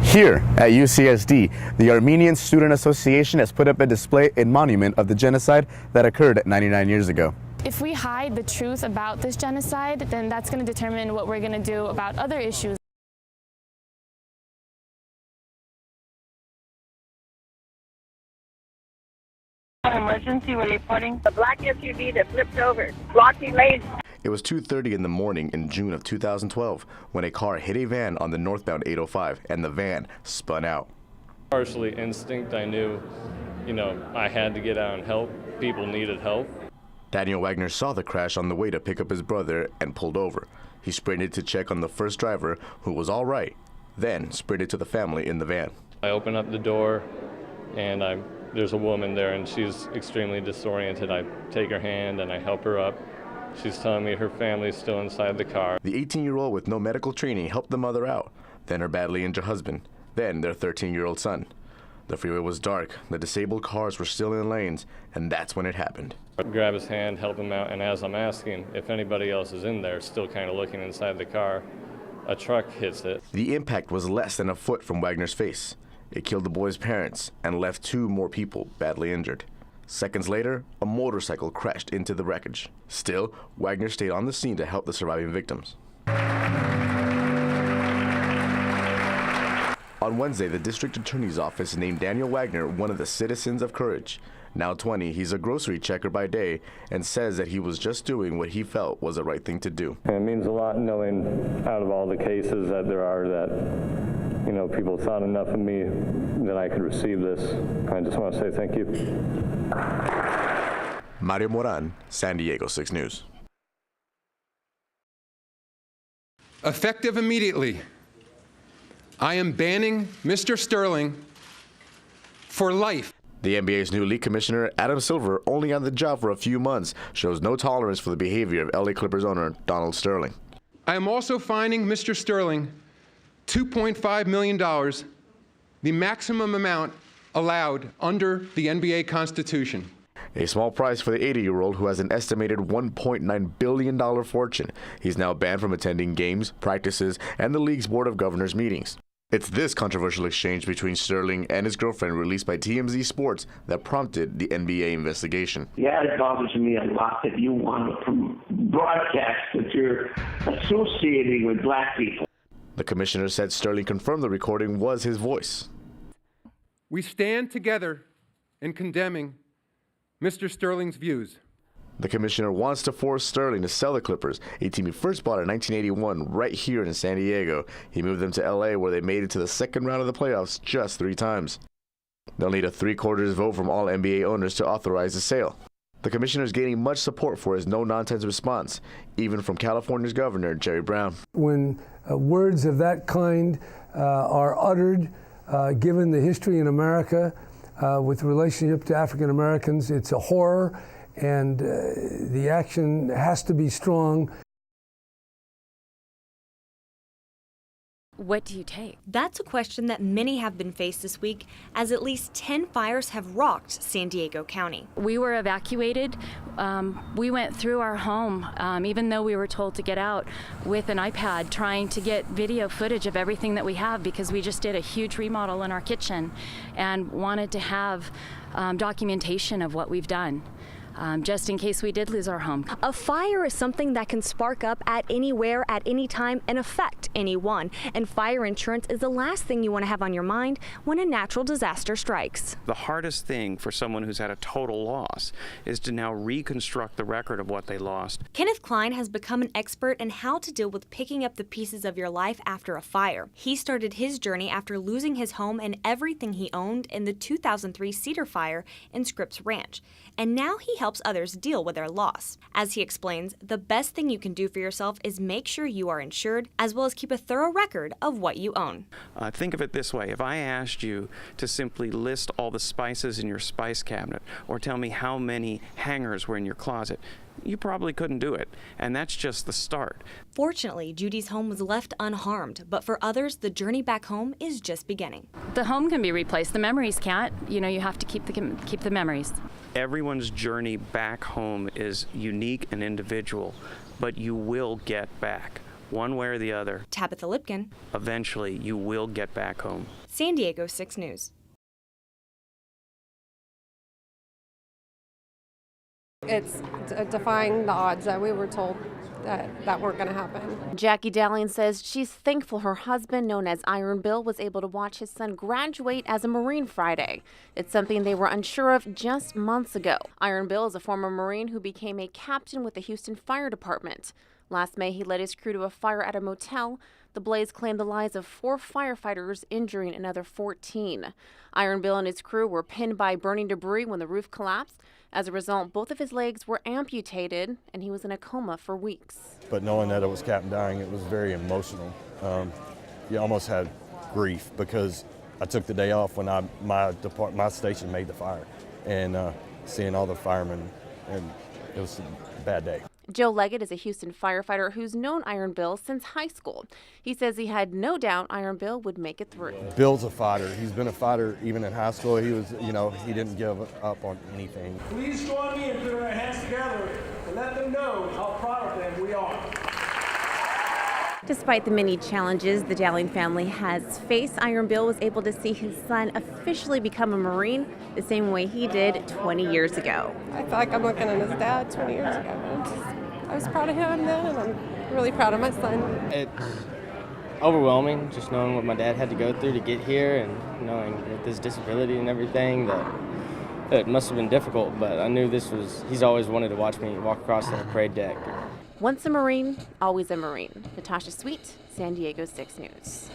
Here at UCSD, the Armenian Student Association has put up a display in monument of the genocide that occurred 99 years ago. If we hide the truth about this genocide, then that's going to determine what we're going to do about other issues. Emergency, we're reporting the black SUV that flipped over, blocking lanes. It was 2:30 in the morning in June of 2012 when a car hit a van on the northbound 805 and the van spun out. Partially instinct, I knew, I had to get out and help. People needed help. Daniel Wagner saw the crash on the way to pick up his brother and pulled over. He sprinted to check on the first driver, who was all right, then sprinted to the family in the van. I open up the door and there's a woman there and she's extremely disoriented. I take her hand and I help her up. She's telling me her family's still inside the car. The 18-year-old with no medical training helped the mother out, then her badly injured husband, then their 13-year-old son. The freeway was dark, the disabled cars were still in lanes, and that's when it happened. I grab his hand, help him out, and as I'm asking if anybody else is in there, still kind of looking inside the car, a truck hits it. The impact was less than a foot from Wagner's face. It killed the boy's parents and left 2 more people badly injured. Seconds later, a motorcycle crashed into the wreckage. Still, Wagner stayed on the scene to help the surviving victims. On Wednesday, the district attorney's office named Daniel Wagner one of the Citizens of Courage. Now 20, he's a grocery checker by day and says that he was just doing what he felt was the right thing to do. It means a lot knowing out of all the cases that there are that people thought enough of me that I could receive this. I just want to say thank you. Mario Moran, San Diego 6 News. Effective immediately, I am banning Mr. Sterling for life. The NBA's new league commissioner, Adam Silver, only on the job for a few months, shows no tolerance for the behavior of LA Clippers owner Donald Sterling. I am also fining Mr. Sterling $2.5 million, the maximum amount allowed under the NBA Constitution. A small price for the 80-year-old who has an estimated $1.9 billion fortune. He's now banned from attending games, practices, and the league's Board of Governors meetings. It's this controversial exchange between Sterling and his girlfriend released by TMZ Sports that prompted the NBA investigation. Yeah, it bothers me a lot that you want to broadcast that you're associating with black people. The commissioner said Sterling confirmed the recording was his voice. We stand together in condemning Mr. Sterling's views. The commissioner wants to force Sterling to sell the Clippers, a team he first bought in 1981 right here in San Diego. He moved them to LA where they made it to the second round of the playoffs just 3 times. They'll need a 3/4 vote from all NBA owners to authorize the sale. The commissioner is gaining much support for his no-nonsense response, even from California's Governor Jerry Brown. When words of that kind are uttered, given the history in America with relationship to African Americans, it's a horror, and the action has to be strong. What do you take? That's a question that many have been faced this week, as at least 10 fires have rocked San Diego County. We were evacuated. We went through our home, even though we were told to get out, with an iPad, trying to get video footage of everything that we have, because we just did a huge remodel in our kitchen and wanted to have documentation of what we've done. Just in case we did lose our home. A fire is something that can spark up at anywhere, at any time, and affect anyone. And fire insurance is the last thing you want to have on your mind when a natural disaster strikes. The hardest thing for someone who's had a total loss is to now reconstruct the record of what they lost. Kenneth Klein has become an expert in how to deal with picking up the pieces of your life after a fire. He started his journey after losing his home and everything he owned in the 2003 Cedar Fire in Scripps Ranch. And now he helps others deal with their loss. As he explains, the best thing you can do for yourself is make sure you are insured, as well as keep a thorough record of what you own. Think of it this way. If I asked you to simply list all the spices in your spice cabinet, or tell me how many hangers were in your closet, you probably couldn't do it, and that's just the start. Fortunately, Judy's home was left unharmed, but for others, the journey back home is just beginning. The home can be replaced, the memories can't. You have to keep the memories. Everyone's journey back home is unique and individual, but you will get back. one way or the other, Tabitha Lipkin, eventually you will get back home. San Diego 6 News. It's defying the odds that we were told that weren't going to happen. Jackie Dowling says she's thankful her husband, known as Iron Bill, was able to watch his son graduate as a Marine Friday. It's something they were unsure of just months ago. Iron Bill is a former Marine who became a captain with the Houston Fire Department. Last May, he led his crew to a fire at a motel. The blaze claimed the lives of 4 firefighters, injuring another 14. Iron Bill and his crew were pinned by burning debris when the roof collapsed. As a result, both of his legs were amputated, and he was in a coma for weeks. But knowing that it was Captain dying, it was very emotional. You almost had grief because I took the day off when my station made the fire, and seeing all the firemen, and it was a bad day. Joe Leggett is a Houston firefighter who's known Iron Bill since high school. He says he had no doubt Iron Bill would make it through. Bill's a fighter. He's been a fighter even in high school. He was, he didn't give up on anything. Please join me in putting our hands together and let them know how proud of them we are. Despite the many challenges the Dowling family has faced, Iron Bill was able to see his son officially become a Marine the same way he did 20 years ago. I feel like I'm looking at his dad 20 years ago. I was proud of him then, and I'm really proud of my son. It's overwhelming, just knowing what my dad had to go through to get here, and knowing with his disability and everything that it must have been difficult, but I knew he's always wanted to watch me walk across the parade deck. Once a Marine, always a Marine. Natasha Sweet, San Diego 6 News.